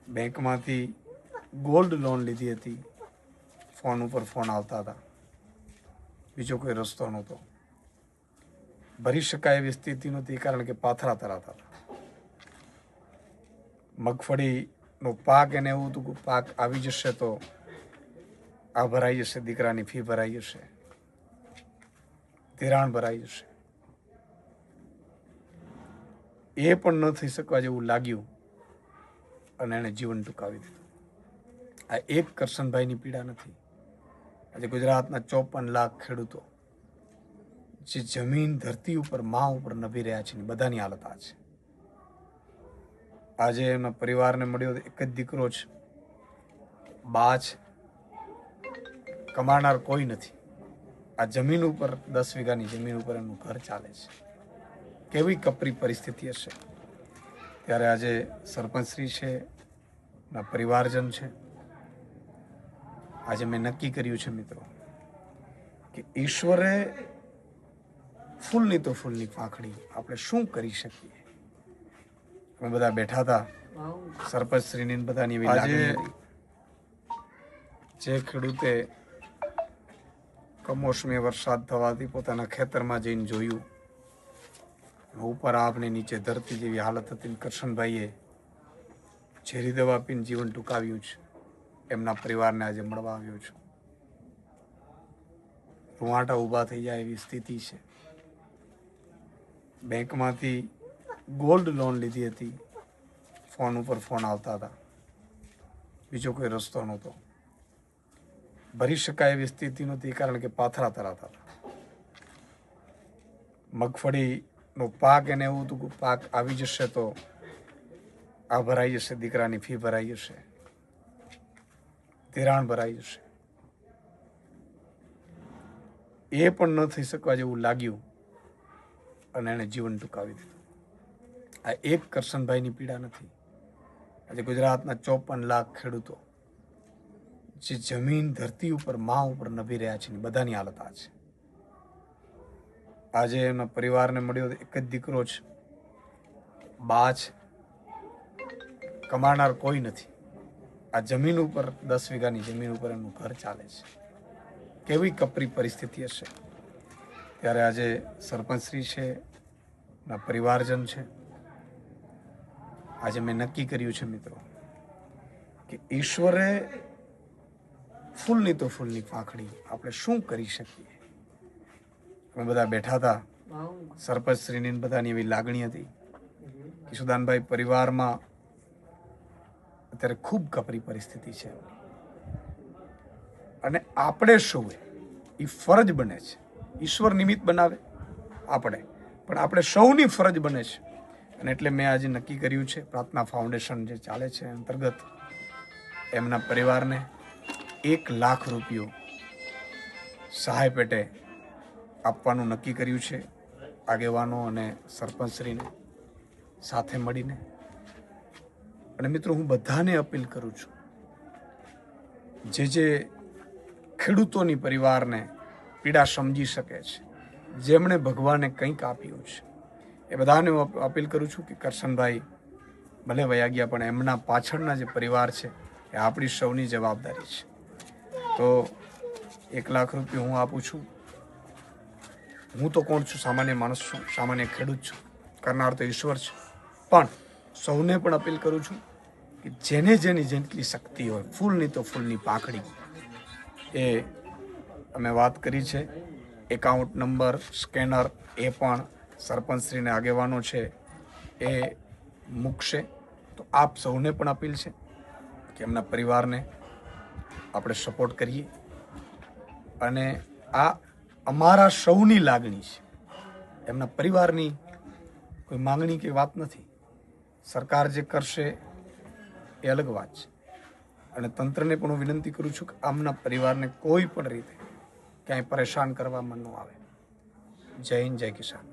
બેંકમાંથી gold loan લીધી હતી, ફોન ઉપર ફોન આવતા હતા, બીજો કોઈ રસ્તો નહોતો, ભરી શકાય એવી સ્થિતિ નહોતી, કારણ કે પાથરા તરાતા હતા. મગફળીનો પાક એને એવું હતું કે પાક આવી જશે તો આ ભરાઈ જશે, દીકરાની ફી ભરાઈ જશે, ધિરાણ ભરાઈ જશે. એ પણ ન થઈ શકવા જેવું લાગ્યું અને એણે જીવન ટૂંકાવી દીધું. આ એક કરશનભાઈની પીડા નથી. આજે ગુજરાતના 54 લાખ ખેડૂતો જે જમીન ધરતી ઉપર મા ઉપર નભી રહ્યા છે, બધાની હાલત આ છે. આજે એમના પરિવારને મળ્યો એક જ દીકરો છે, બા છે, કમાનાર કોઈ નથી. આ જમીન ઉપર 10 વીઘાની જમીન ઉપર એમનું ઘર ચાલે છે. કેવી કપરી પરિસ્થિતિ હશે. ત્યારે આજે સરપંચશ્રી છે, ના પરિવારજન છે, આજે મેં નક્કી કર્યું છે મિત્રો કે ઈશ્વરે ફૂલની તો ફૂલની પાંખડી, આપણે શું કરી શકીએ. અમે બધા બેઠા હતા, સરપંચશ્રીની બધાની એવી લાગણી હતી. જે ખેડૂતે કમોસમી વરસાદ થવાથી પોતાના ખેતરમાં જઈને જોયું, ઉપર આપને નીચે ધરતી જેવી હાલત હતી, કરશનભાઈએ ઝેરી દવા પીને જીવન ટૂંકાવ્યું છે. એમના પરિવારને આજે મળવા આવ્યો છું. રૂવાટા ઊભા થઈ જાય એવી સ્થિતિ છે. બેંકમાંથી ગોલ્ડ લોન લીધી હતી, ફોન ઉપર ફોન આવતા હતા, બીજો કોઈ રસ્તો નહોતો, ભરી શકાય એવી સ્થિતિ નહોતી, કારણ કે પાથરા તરાતા હતા. મગફળીનો પાક એને એવું હતું કે પાક આવી જશે તો આ ભરાઈ જશે, દીકરાની ફી ભરાઈ જશે, ધિરાણ ભરાઈ જશે. એ પણ ન થઈ શકવા જેવું લાગ્યું અને એણે જીવન ટૂંકાવી દીધું. આ એક કરશનભાઈની પીડા નથી. આજે ગુજરાતના 54 લાખ ખેડૂતો જે જમીન ધરતી ઉપર મા ઉપર નભી રહ્યા છે, બધાની હાલત આ છે. આજે એમના પરિવારને મળ્યો એક જ દીકરો છે, બા છે, કમાનાર કોઈ નથી. આ જમીન ઉપર 10 વીઘાની જમીન ઉપર એમનું ઘર ચાલે છે. કેવી કપરી પરિસ્થિતિ હશે. ત્યારે આજે સરપંચશ્રી છે, ના પરિવારજન છે, આજે મેં નક્કી કર્યું છે મિત્રો કે ઈશ્વરે ફૂલની તો ફૂલની પાંખડી, આપણે શું કરી શકીએ. અમે બધા બેઠા હતા, સરપંચશ્રીની બધાની એવી લાગણી હતી કે સુદાનભાઈ પરિવારમાં અત્યારે ખૂબ કપરી પરિસ્થિતિ છે અને આપણે સૌએ એ ફરજ બને છે. ઈશ્વર નિમિત્ત બનાવે આપણે, પણ આપણે સૌની ફરજ બને છે. અને એટલે મેં આજે નક્કી કર્યું છે, પ્રાર્થના ફાઉન્ડેશન જે ચાલે છે અંતર્ગત એમના પરિવારને 1 લાખ રૂપિયો સહાય પેટે આપવાનું નક્કી કર્યું છે. આગેવાનો અને સરપંચશ્રીને સાથે મળીને. અને મિત્રો, હું બધાને અપીલ કરું છું, જે ખેડૂતોની પરિવારને પીડા સમજી શકે છે, જેમણે ભગવાને કંઈક આપ્યું છે, એ બધાને હું અપીલ કરું છું કે કરશનભાઈ ભલે વયા ગયા, પણ એમના પાછળના જે પરિવાર છે એ આપણી સૌની જવાબદારી છે. તો 1 લાખ રૂપિયા હું આપું છું. હું તો કોણ છું? સામાન્ય માણસ છું, સામાન્ય ખેડૂત છું. કરનાર તો ઈશ્વર છે. પણ સૌને પણ અપીલ કરું છું કે જેને જેની જેટલી શક્તિ હોય, ફૂલની તો ફૂલની પાંખડી, એ અમે વાત કરી છે. એકાઉન્ટ નંબર, સ્કેનર એ પણ સરપંચશ્રીને આગેવાનો છે એ મૂકશે. તો આપ સૌને પણ અપીલ છે કે એમના પરિવારને આપણે સપોર્ટ કરીએ. અને આ અમારા સૌની લાગણી છે, એમના પરિવારની કોઈ માંગણી કે વાત નથી. સરકાર જે કરશે એ અલગ વાત છે. અને તંત્રને પણ હું વિનંતી કરું છું કે આમના પરિવારને કોઈ પણ રીતે ક્યાંય પરેશાન કરવામાં ન આવે. જય હિન્દ, જય કિસાન.